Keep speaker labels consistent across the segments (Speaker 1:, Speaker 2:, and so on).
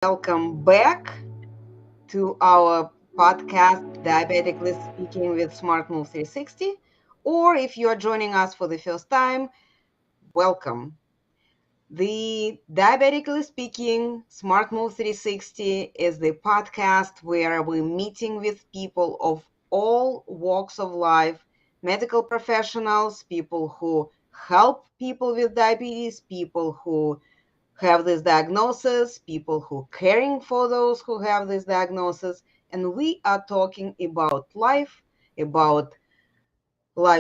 Speaker 1: welcome back to our podcast, Diabetically Speaking with SmartMove360. Or if you are joining us for the first time, welcome. The Diabetically Speaking SmartMove360 is the podcast where we're meeting with people of all walks of life, medical professionals, people who help people with diabetes, people who have this diagnosis, people who caring for those who have this diagnosis, and we are talking about life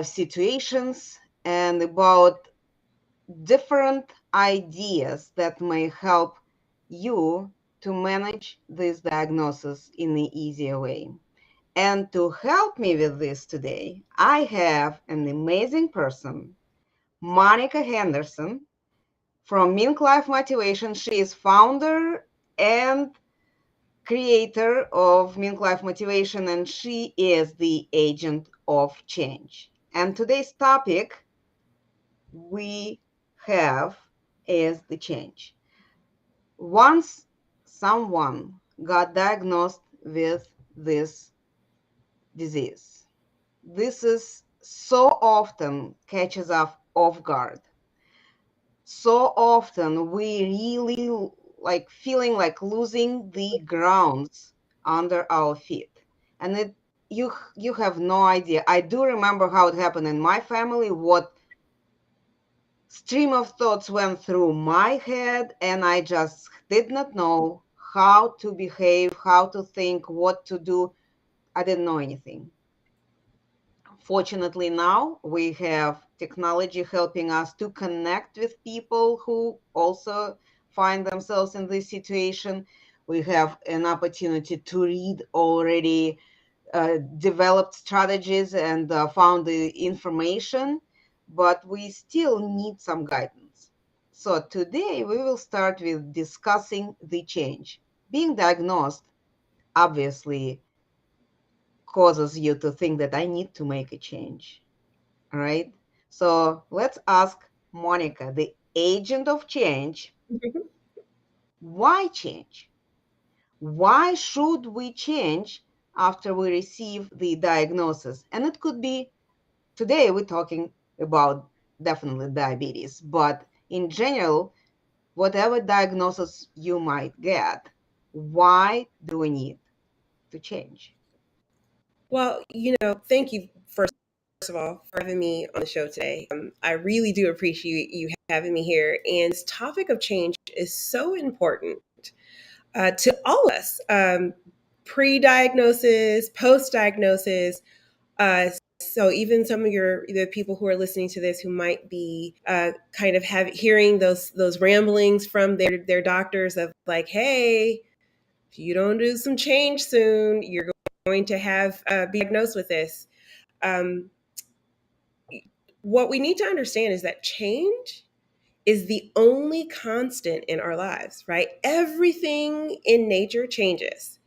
Speaker 1: situations, and about different ideas that may help you to manage this diagnosis in an easier way. And to help me with this today, I have an amazing person, Monica Henderson, from Mink Life Motivation. She is founder and creator of Mink Life Motivation, and she is the agent of change. And today's topic we have is the change. Once someone got diagnosed with this disease, this is so often catches us off guard. So often we really like feeling like losing the grounds under our feet, and you have no idea. I do remember how it happened in my family, what stream of thoughts went through my head, and I just did not know how to behave, how to think, what to do. I didn't know anything. Fortunately, now we have technology helping us to connect with people who also find themselves in this situation. We have an opportunity to read already developed strategies and found the information, but we still need some guidance. So today we will start with discussing the change. Being diagnosed obviously causes you to think that I need to make a change. All right. So let's ask Monica, the agent of change, why change? Why should we change after we receive the diagnosis? And it could be today we're talking about definitely diabetes, but in general, whatever diagnosis you might get, why do we need to change?
Speaker 2: Well, thank you first of all for having me on the show today. I really do appreciate you having me here. And this topic of change is so important to all of us, pre-diagnosis, post-diagnosis. So even some of the people who are listening to this who might be kind of hearing those ramblings from their doctors of like, hey, if you don't do some change soon, you're going to have be diagnosed with this. Um, what we need to understand is that change is the only constant in our lives, right? Everything in nature changes.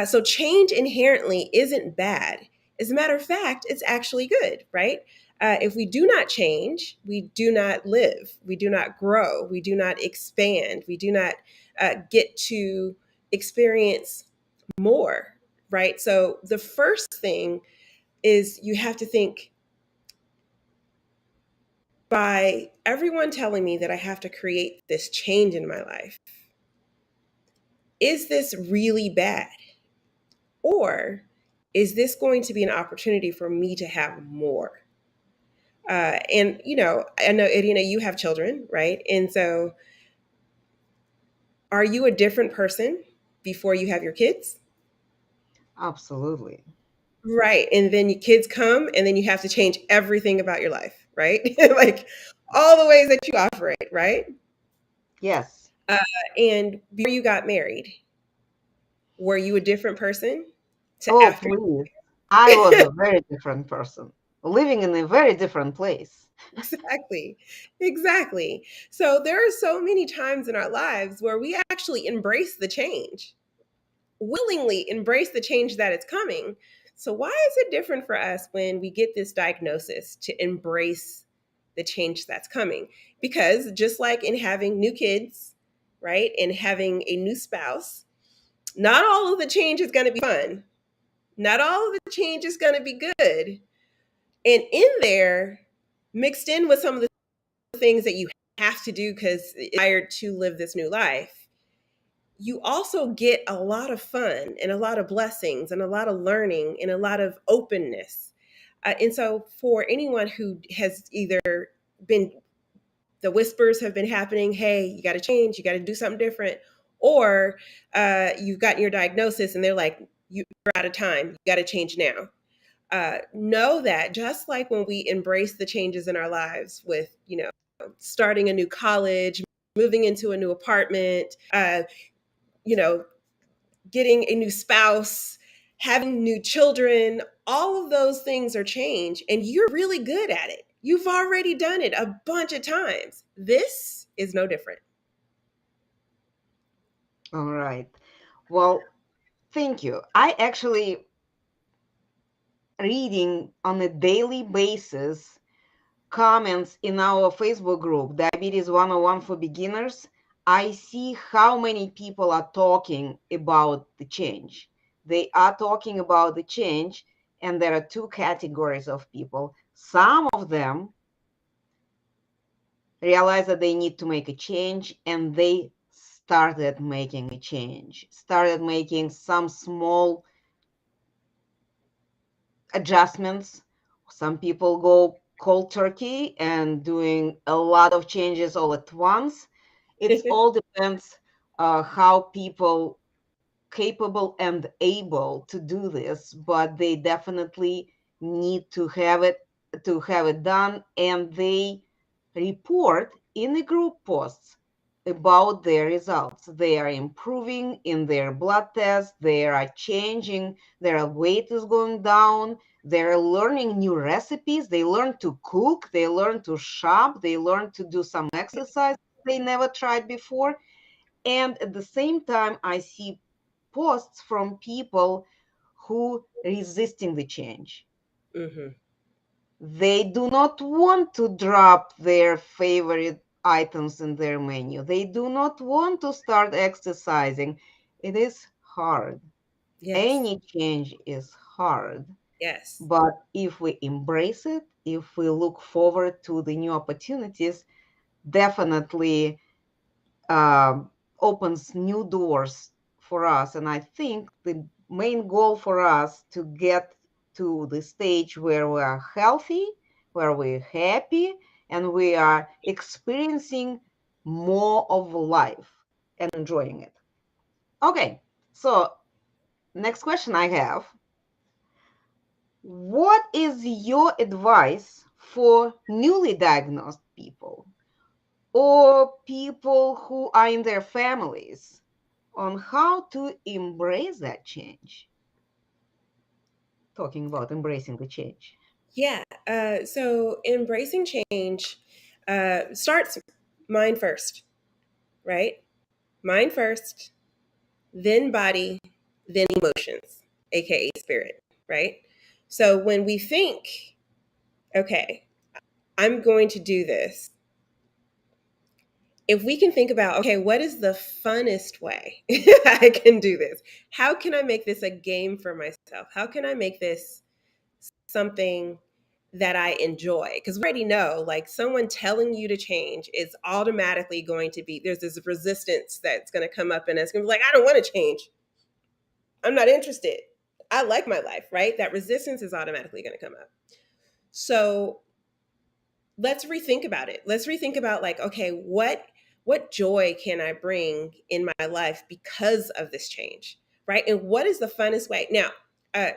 Speaker 2: So change inherently isn't bad. As a matter of fact, it's actually good, right? If we do not change, we do not live, we do not grow, we do not expand, we do not get to experience more, right? So the first thing is you have to think, by everyone telling me that I have to create this change in my life, is this really bad? Or is this going to be an opportunity for me to have more? I know, Irina, you have children, right? And so are you a different person before you have your kids?
Speaker 1: Absolutely.
Speaker 2: Right. And then your kids come and then you have to change everything about your life, right? Like all the ways that you operate, right?
Speaker 1: Yes.
Speaker 2: Uh, and before you got married, were you a different person to
Speaker 1: Oh,
Speaker 2: after?
Speaker 1: please. I was a very different person, living in a very different place.
Speaker 2: Exactly. Exactly. So there are so many times in our lives where we actually embrace the change, willingly embrace the change that is coming. So why is it different for us when we get this diagnosis to embrace the change that's coming? Because just like in having new kids, right? And having a new spouse, not all of the change is going to be fun. Not all of the change is going to be good. And in there, mixed in with some of the things that you have to do because you're hired to live this new life, you also get a lot of fun and a lot of blessings and a lot of learning and a lot of openness. And so, for anyone who has either been, the whispers have been happening, hey, you got to change, you got to do something different, or you've gotten your diagnosis and they're like, you're out of time, you got to change now. Know that just like when we embrace the changes in our lives with, starting a new college, moving into a new apartment, you know, getting a new spouse, having new children, all of those things are change, and you're really good at it. You've already done it a bunch of times. This is no different.
Speaker 1: All right. Well, thank you. I actually reading on a daily basis comments in our Facebook group, Diabetes 101 for Beginners. I see how many people are talking about the change. They are talking about the change, and there are two categories of people. Some of them realize that they need to make a change, and they started making a change, started making some small adjustments. Some people go cold turkey and doing a lot of changes all at once. It's all depends how people capable and able to do this, but they definitely need to have it done, and they report in the group posts about their results. They are improving in their blood tests, they are changing, their weight is going down, they're learning new recipes, they learn to cook, they learn to shop, they learn to do some exercise they never tried before. And at the same time, I see posts from people who resisting the change.
Speaker 2: Mm-hmm.
Speaker 1: They do not want to drop their favorite items in their menu. They do not want to start exercising. It is hard.
Speaker 2: Yes.
Speaker 1: Any change is hard.
Speaker 2: Yes.
Speaker 1: But if we embrace it, if we look forward to the new opportunities, definitely opens new doors for us. And I think the main goal for us to get to the stage where we are healthy, where we're happy, and we are experiencing more of life and enjoying it. Okay, so next question I have. What is your advice for newly diagnosed people or people who are in their families on how to embrace that change? Talking about embracing the change.
Speaker 2: Yeah. So embracing change starts mind first, right? Mind first, then body, then emotions, aka spirit, right? So when we think, okay, I'm going to do this, if we can think about, okay, what is the funnest way I can do this? How can I make this a game for myself? How can I make this something that I enjoy? Because we already know, like, someone telling you to change is automatically going to be, there's this resistance that's going to come up, and it's going to be like, I don't want to change. I'm not interested. I like my life, right? That resistance is automatically going to come up. So let's rethink about it. Let's rethink about, like, okay, what joy can I bring in my life because of this change, right? And what is the funnest way? Now, uh,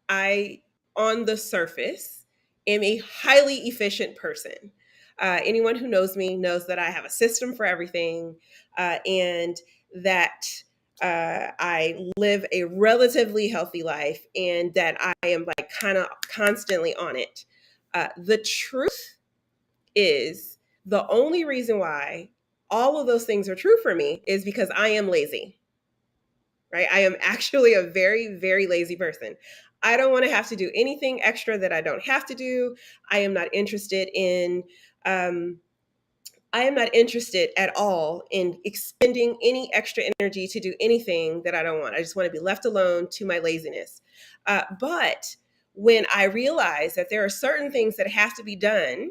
Speaker 2: I, on the surface, am a highly efficient person. Anyone who knows me knows that I have a system for everything, and that I live a relatively healthy life, and that I am, like, kind of constantly on it. The truth is, the only reason why all of those things are true for me is because I am lazy, right? I am actually a very, very lazy person. I don't want to have to do anything extra that I don't have to do. I am not interested in um, I am not interested at all in expending any extra energy to do anything that I don't want. I just want to be left alone to my laziness. But when I realize that there are certain things that have to be done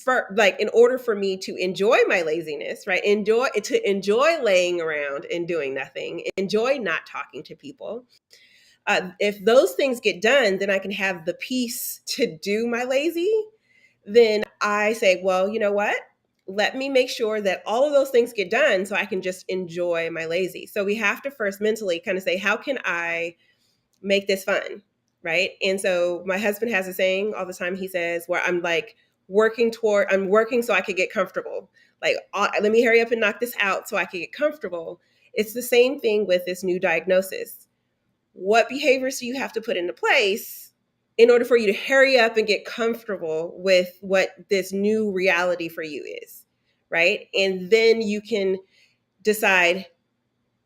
Speaker 2: for, like, in order for me to enjoy my laziness, right? Enjoy laying around and doing nothing, enjoy not talking to people. If those things get done, then I can have the peace to do my lazy. Then I say, well, you know what? Let me make sure that all of those things get done so I can just enjoy my lazy. So we have to first mentally kind of say, how can I make this fun? Right. And so my husband has a saying all the time. He says, where I'm working so I could get comfortable. Like, let me hurry up and knock this out so I can get comfortable. It's the same thing with this new diagnosis. What behaviors do you have to put into place in order for you to hurry up and get comfortable with what this new reality for you is, right? And then you can decide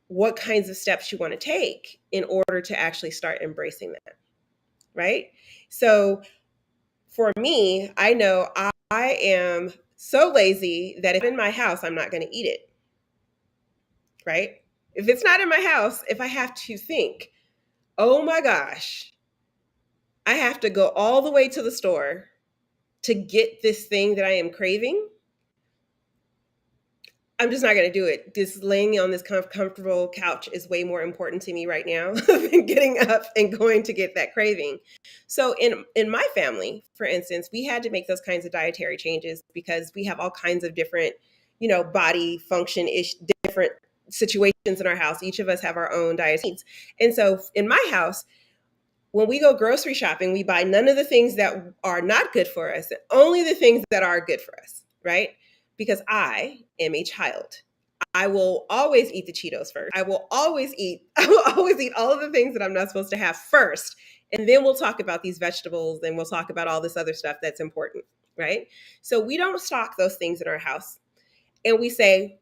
Speaker 2: what kinds of steps you want to take in order to actually start embracing that, right? So for me, I know I am so lazy that if it's in my house, I'm not going to eat it, right? If it's not in my house, if I have to think, oh my gosh, I have to go all the way to the store to get this thing that I am craving, I'm just not going to do it. Just laying on this comfortable couch is way more important to me right now than getting up and going to get that craving. So in my family, for instance, we had to make those kinds of dietary changes because we have all kinds of different, body function ish, different situations in our house. Each of us have our own diet needs. And so in my house, when we go grocery shopping, we buy none of the things that are not good for us, only the things that are good for us, right? Because I am a child. I will always eat the Cheetos first. I will always eat all of the things that I'm not supposed to have first. And then we'll talk about these vegetables and we'll talk about all this other stuff that's important, right? So we don't stock those things in our house. And we say,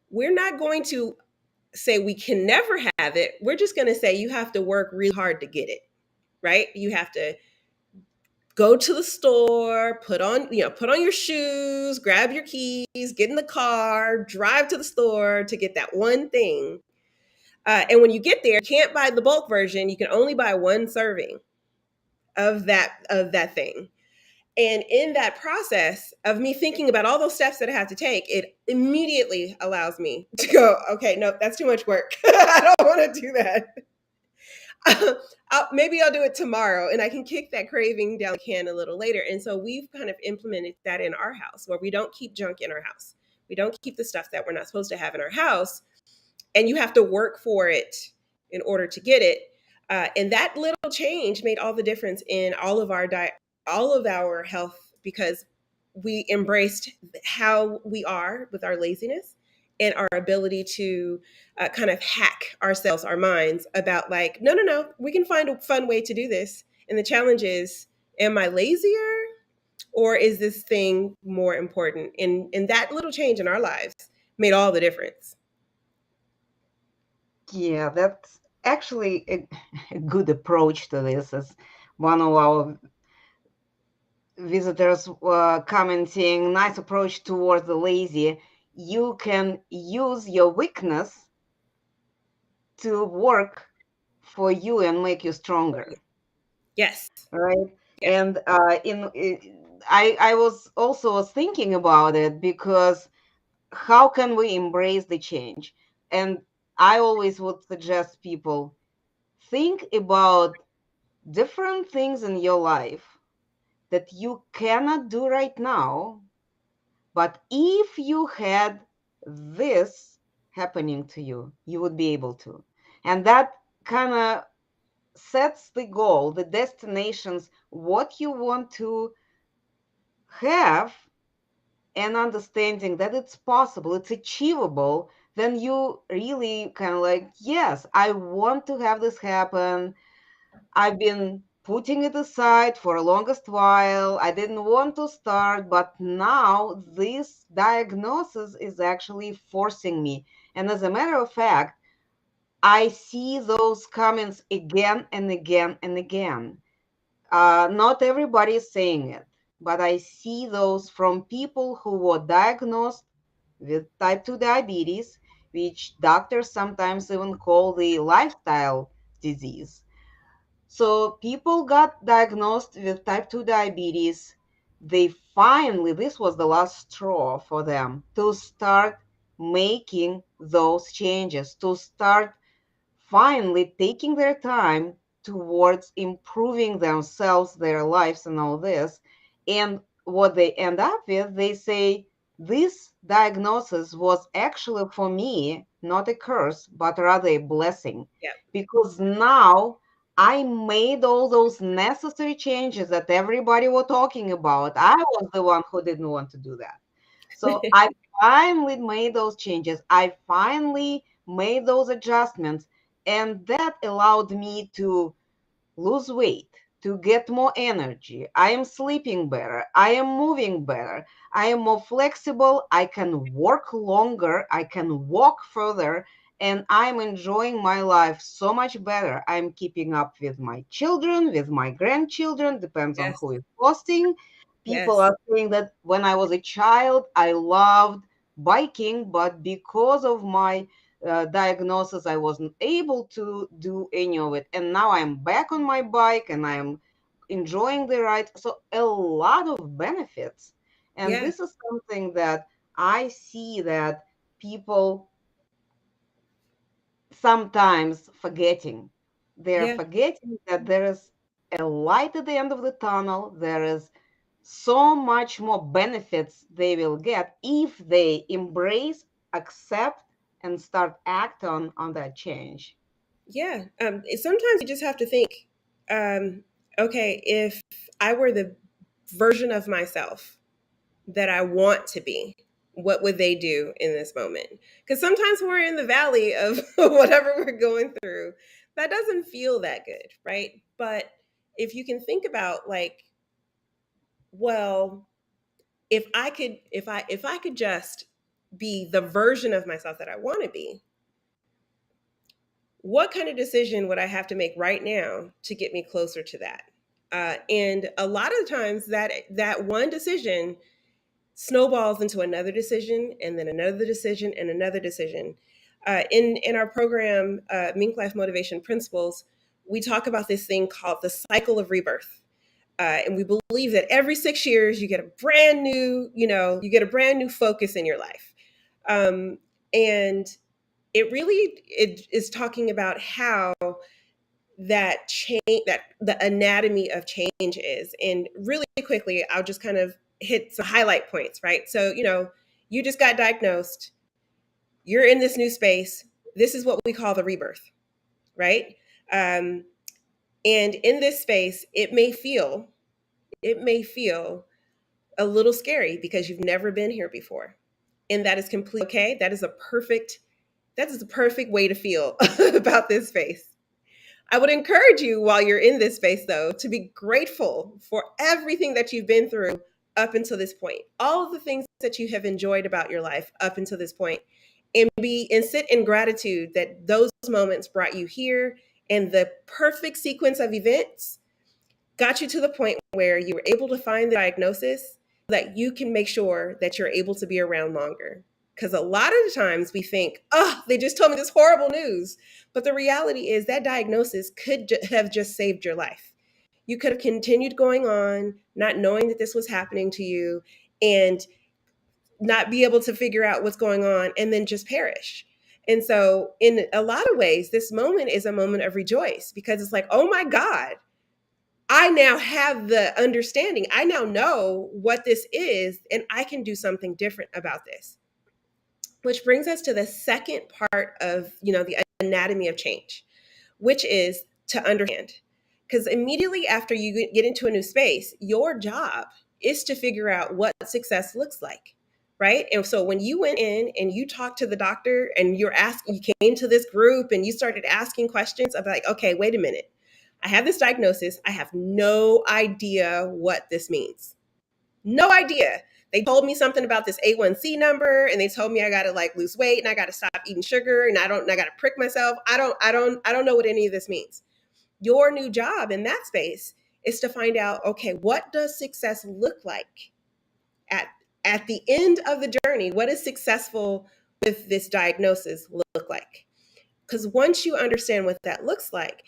Speaker 2: we're not going to say we can never have it. We're just going to say you have to work really hard to get it, right? You have to go to the store, put on your shoes, grab your keys, get in the car, drive to the store to get that one thing. And when you get there, you can't buy the bulk version. You can only buy one serving of that thing. And in that process of me thinking about all those steps that I have to take, it immediately allows me to go, okay, no, that's too much work. I don't want to do that. Maybe I'll do it tomorrow and I can kick that craving down the can a little later. And so we've kind of implemented that in our house where we don't keep junk in our house. We don't keep the stuff that we're not supposed to have in our house. And you have to work for it in order to get it. And that little change made all the difference in all of our diet, all of our health, because we embraced how we are with our laziness and our ability to kind of hack ourselves, our minds about like, no, we can find a fun way to do this. And the challenge is, am I lazier or is this thing more important? And that little change in our lives made all the difference.
Speaker 1: Yeah, that's actually a good approach to this. As one of our visitors were commenting, nice approach towards the lazy. You can use your weakness to work for you and make you stronger,
Speaker 2: Yes.
Speaker 1: right?
Speaker 2: Yeah.
Speaker 1: And I was also thinking about it because how can we embrace the change? And I always would suggest people think about different things in your life that you cannot do right now, but if you had this happening to you, you would be able to. And that kind of sets the goal, the destinations, what you want to have, and understanding that it's possible, it's achievable, then you really kind of like, yes, I want to have this happen. I've been putting it aside for a longest while. I didn't want to start, but now this diagnosis is actually forcing me. And as a matter of fact, I see those comments again and again and again. Not everybody is saying it, but I see those from people who were diagnosed with type 2 diabetes, which doctors sometimes even call the lifestyle disease. So people got diagnosed with type 2 diabetes. They finally, this was the last straw for them to start making those changes, to start finally taking their time towards improving themselves, their lives, and all this. And what they end up with, they say, this diagnosis was actually for me not a curse, but rather a blessing.
Speaker 2: Yeah.
Speaker 1: Because now I made all those necessary changes that everybody was talking about. I was the one who didn't want to do that. So I finally made those changes. I finally made those adjustments. And that allowed me to lose weight, to get more energy. I am sleeping better. I am moving better. I am more flexible. I can work longer. I can walk further. And I'm enjoying my life so much better. I'm keeping up with my children, with my grandchildren, depends on
Speaker 2: Yes.
Speaker 1: who is posting. People
Speaker 2: Yes.
Speaker 1: are saying that when I was a child, I loved biking, but because of my diagnosis, I wasn't able to do any of it. And now I'm back on my bike and I'm enjoying the ride. So, a lot of benefits. And
Speaker 2: Yeah.
Speaker 1: this is something that I see that people sometimes forgetting. They're
Speaker 2: Yeah.
Speaker 1: forgetting that there is a light at the end of the tunnel. There is so much more benefits they will get if they embrace, accept, and start act on that change.
Speaker 2: Yeah. Sometimes you just have to think, um, okay, if I were the version of myself that I want to be, what would they do in this moment? Because sometimes we're in the valley of whatever we're going through. That doesn't feel that good, right? But if you can think about like, well, if I could just be the version of myself that I want to be, what kind of decision would I have to make right now to get me closer to that? And a lot of times that one decision snowballs into another decision and then another decision and another decision. In our program, Mink Life Motivation Principles, we talk about this thing called the cycle of rebirth. And we believe that every 6 years you get a brand new, you get a brand new focus in your life. And it is talking about how that change, that the anatomy of change is. And really quickly, I'll just kind of hit some highlight points, right? So, you just got diagnosed, you're in this new space. This is what we call the rebirth, right? Um, and in this space, it may feel a little scary because you've never been here before. And that is completely okay. That is the perfect way to feel about this space. I would encourage you while you're in this space, though, to be grateful for everything that you've been through up until this point, all of the things that you have enjoyed about your life up until this point, and sit in gratitude that those moments brought you here, and the perfect sequence of events got you to the point where you were able to find the diagnosis that you can make sure that you're able to be around longer. Because a lot of the times we think, oh, they just told me this horrible news. But the reality is that diagnosis could have just saved your life. You could have continued going on, not knowing that this was happening to you, and not be able to figure out what's going on, and then just perish. And so, in a lot of ways, this moment is a moment of rejoice because it's like, oh my God, I now have the understanding. I now know what this is, and I can do something different about this. Which brings us to the second part of, the anatomy of change, which is to understand. Because immediately after you get into a new space, your job is to figure out what success looks like. Right. And so when you went in and you talked to the doctor and you came to this group and you started asking questions of like, okay, wait a minute. I have this diagnosis. I have no idea what this means. No idea. They told me something about this A1C number, and they told me I got to like lose weight and I got to stop eating sugar, and I got to prick myself. I don't know what any of this means. Your new job in that space is to find out, okay, what does success look like at at the end of the journey? What does successful with this diagnosis look like? Because once you understand what that looks like,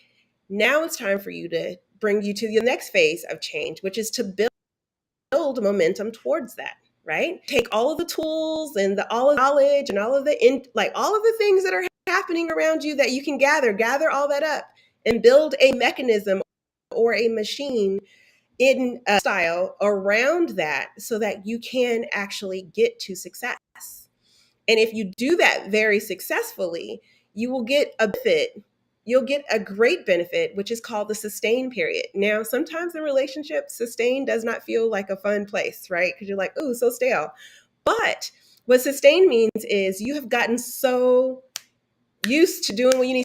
Speaker 2: now it's time for you to bring you to the next phase of change, which is to build momentum towards that, right? Take all of the tools and all of the knowledge and all of all of the things that are happening around you that you can gather all that up and build a mechanism or a machine in a style around that so that you can actually get to success. And if you do that very successfully, you will get a benefit. You'll get a great benefit, which is called the sustain period. Now, sometimes in relationships, sustain does not feel like a fun place, right? Because you're like, ooh, so stale. But what sustain means is you have gotten so used to doing what you need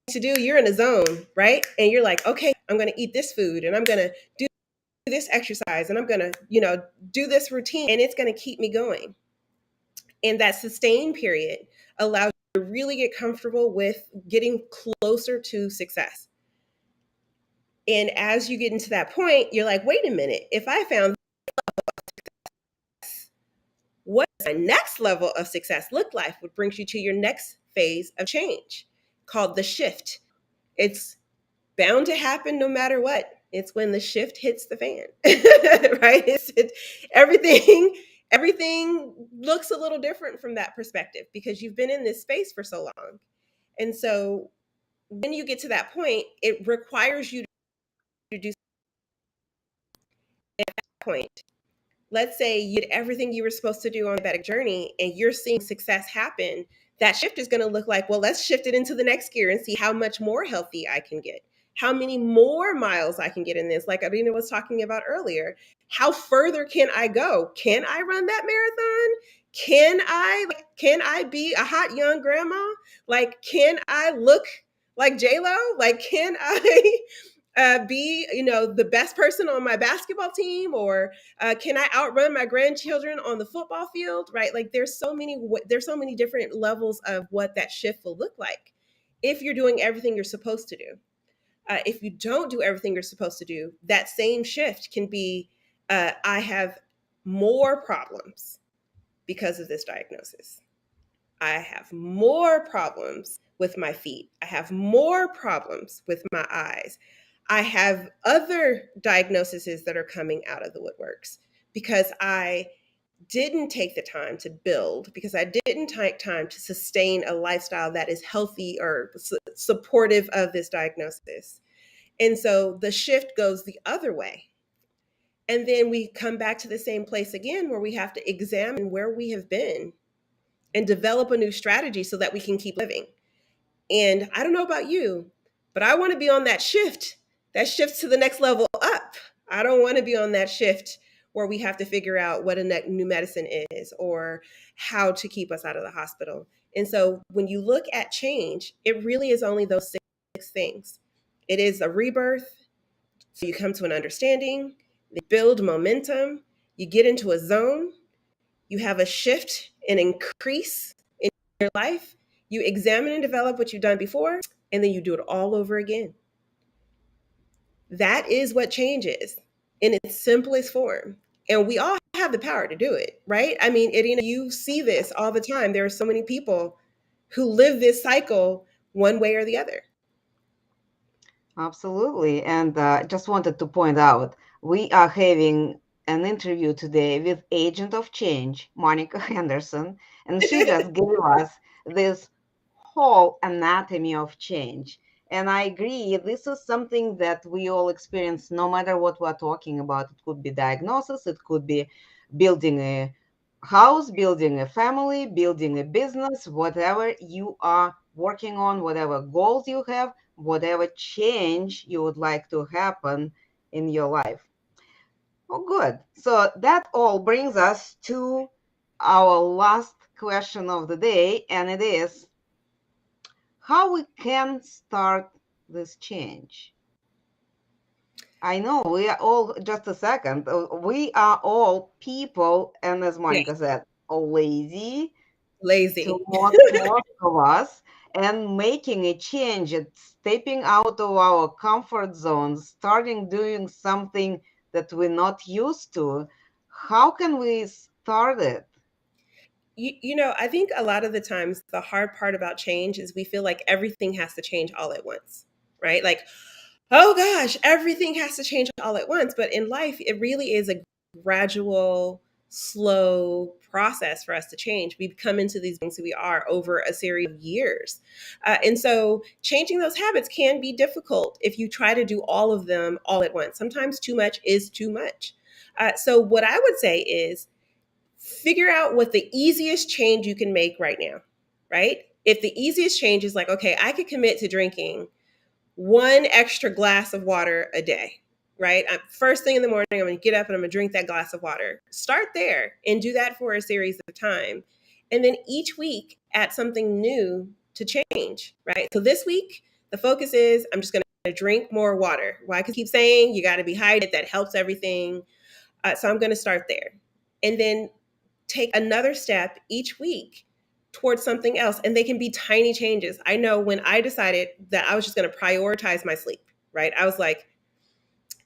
Speaker 2: to do. You're in a zone, right? And you're like, okay, I'm going to eat this food and I'm going to do this exercise and I'm going to, do this routine and it's going to keep me going. And that sustain period allows you to really get comfortable with getting closer to success. And as you get into that point, you're like, wait a minute, if I found this, what does my next level of success look like? What brings you to your next phase of change called the shift. It's bound to happen no matter what. It's when the shift hits the fan, right? Everything looks a little different from that perspective because you've been in this space for so long. And so when you get to that point, it requires you to do at that point. Let's say you did everything you were supposed to do on the diabetic journey and you're seeing success happen. That shift is going to look like, well, let's shift it into the next gear and see how much more healthy I can get, how many more miles I can get in this. Like Irina was talking about earlier, how further can I go? Can I run that marathon? Can I be a hot young grandma? Like, can I look like J-Lo? Like, can I be, the best person on my basketball team, or can I outrun my grandchildren on the football field? Right? Like, there's so many different levels of what that shift will look like if you're doing everything you're supposed to do. If you don't do everything you're supposed to do, that same shift can be, I have more problems because of this diagnosis. I have more problems with my feet. I have more problems with my eyes. I have other diagnoses that are coming out of the woodworks because I didn't take the time to build, because I didn't take time to sustain a lifestyle that is healthy or supportive of this diagnosis. And so the shift goes the other way. And then we come back to the same place again where we have to examine where we have been and develop a new strategy so that we can keep living. And I don't know about you, but I want to be on that shift to the next level up. I don't want to be on that shift where we have to figure out what a new medicine is or how to keep us out of the hospital. And so when you look at change, it really is only those six things. It is a rebirth. So you come to an understanding, you build momentum, you get into a zone, you have a shift, an increase in your life, you examine and develop what you've done before, and then you do it all over again. That is what change is in its simplest form. And we all have the power to do it, right? I mean, Irina, you see this all the time. There are so many people who live this cycle one way or the other.
Speaker 1: Absolutely. And just wanted to point out, we are having an interview today with Agent of Change, Monica Henderson, and she just gave us this whole anatomy of change. And I agree, this is something that we all experience no matter what we're talking about. It could be diagnosis, it could be building a house, building a family, building a business, whatever you are working on, whatever goals you have, whatever change you would like to happen in your life. Oh, good. So that all brings us to our last question of the day, and it is how we can start this change. I know we are all, just a second, we are all people, and as
Speaker 2: Yeah,
Speaker 1: Monica said, lazy to
Speaker 2: lazy.
Speaker 1: most of us. and making a change, and stepping out of our comfort zones, starting doing something that we're not used to. How can we start it?
Speaker 2: I think a lot of the times the hard part about change is we feel like everything has to change all at once, right? Like, oh gosh, everything has to change all at once. But in life, it really is a gradual, slow process for us to change. We come into these things who we are over a series of years. And so changing those habits can be difficult if you try to do all of them all at once. Sometimes too much is too much. So, what I would say is figure out what the easiest change you can make right now, right? If the easiest change is like, okay, I could commit to drinking one extra glass of water a day, right? First thing in the morning, I'm going to get up and I'm going to drink that glass of water. Start there and do that for a series of time. And then each week, add something new to change, right? So this week, the focus is I'm just going to drink more water. Why? Because I keep saying you got to be hydrated. That helps everything. So I'm going to start there. And then take another step each week towards something else. And they can be tiny changes. I know when I decided that I was just going to prioritize my sleep, right? I was like,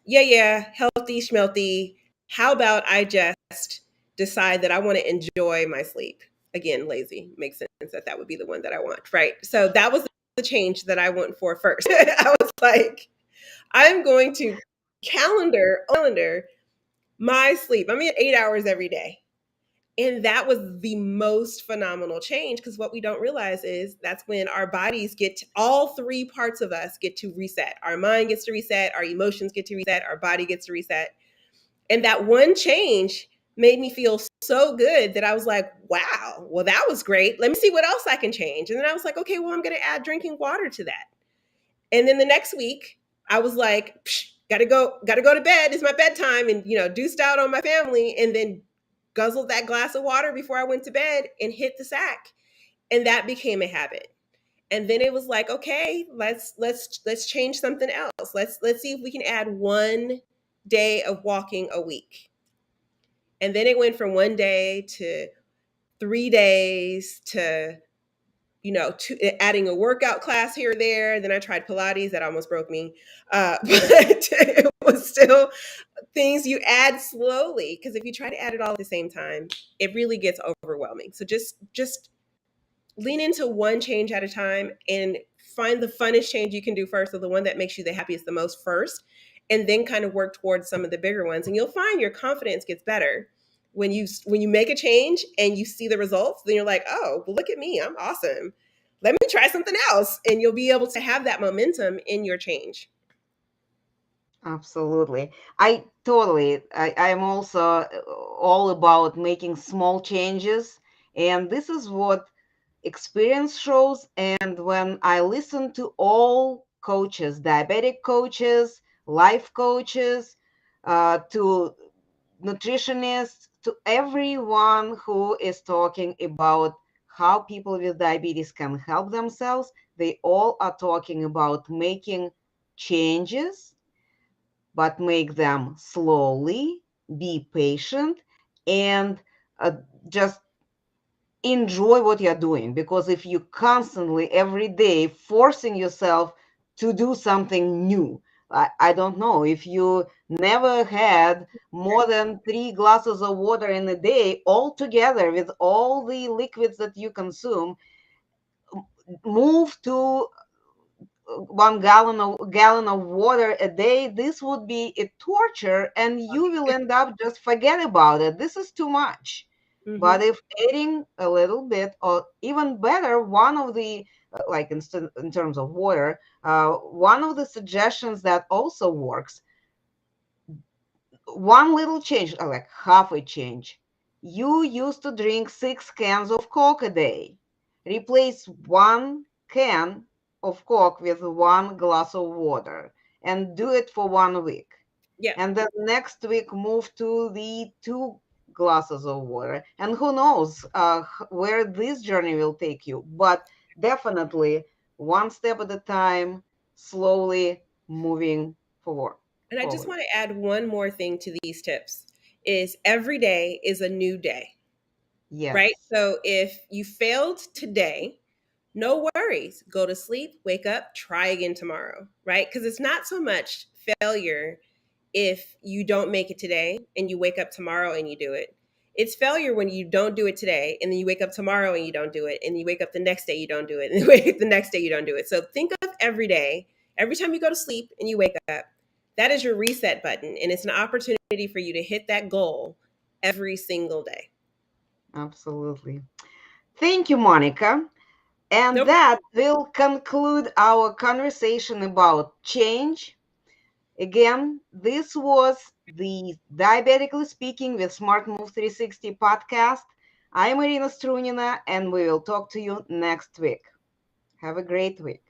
Speaker 2: yeah, healthy, schmelty. How about I just decide that I want to enjoy my sleep? Again, lazy makes sense that that would be the one that I want, right? So that was the change that I went for first. I was like, I'm going to calendar my sleep. I'm at 8 hours every day. And that was the most phenomenal change because what we don't realize is that's when our bodies all three parts of us get to reset. Our mind gets to reset, our emotions get to reset, our body gets to reset. And that one change made me feel so good that I was like, wow, well, that was great. Let me see what else I can change. And then I was like, okay, well, I'm going to add drinking water to that. And then the next week, I was like, gotta go to bed. It's my bedtime, and deuced out on my family, and then guzzled that glass of water before I went to bed and hit the sack. And that became a habit. And then it was like, okay, let's change something else. Let's see if we can add 1 day of walking a week. And then it went from 1 day to 3 days to adding a workout class here or there. Then I tried Pilates, that almost broke me. But it was still things you add slowly, because if you try to add it all at the same time, it really gets overwhelming. So just lean into one change at a time and find the funnest change you can do first, or the one that makes you the happiest the most first, and then kind of work towards some of the bigger ones. And you'll find your confidence gets better when you make a change and you see the results. Then you're like, oh, well, look at me, I'm awesome, let me try something else. And you'll be able to have that momentum in your change.
Speaker 1: Absolutely. I'm also all about making small changes. And this is what experience shows. And when I listen to all coaches, diabetic coaches, life coaches, to nutritionists, to everyone who is talking about how people with diabetes can help themselves, they all are talking about making changes, but make them slowly, be patient, and uh, just enjoy what you're doing. Because if you constantly every day forcing yourself to do something new, I don't know, if you never had more than 3 glasses of water in a day all together with all the liquids that you consume, move to 1 gallon of water a day. This would be a torture, and you will end up just forget about it. This is too much.
Speaker 2: Mm-hmm.
Speaker 1: But if adding a little bit, or even better, one of the like in terms of water, one of the suggestions that also works, one little change, like half a change. You used to drink 6 cans of Coke a day. Replace 1 can of Coke with 1 glass of water and do it for 1 week.
Speaker 2: Yeah.
Speaker 1: And then next week, move to the 2 glasses of water. And who knows where this journey will take you. But definitely, one step at a time, slowly moving forward.
Speaker 2: And I just
Speaker 1: forward.
Speaker 2: want to add one more thing to these tips is every day is a new day, right?
Speaker 1: Yes.
Speaker 2: So if you failed today, no worries. Go to sleep, wake up, try again tomorrow, right? Because it's not so much failure if you don't make it today and you wake up tomorrow and you do it. It's failure when you don't do it today and then you wake up tomorrow and you don't do it. And you wake up the next day, you don't do it. And you wake up the next day, you don't do it. So think of every day, every time you go to sleep and you wake up, that is your reset button. And it's an opportunity for you to hit that goal every single day.
Speaker 1: Absolutely. Thank you, Monica. And
Speaker 2: Nope.
Speaker 1: that will conclude our conversation about change. Again, this was the Diabetically Speaking with SmartMove360 podcast. I'm Irina Strunina, and we will talk to you next week. Have a great week.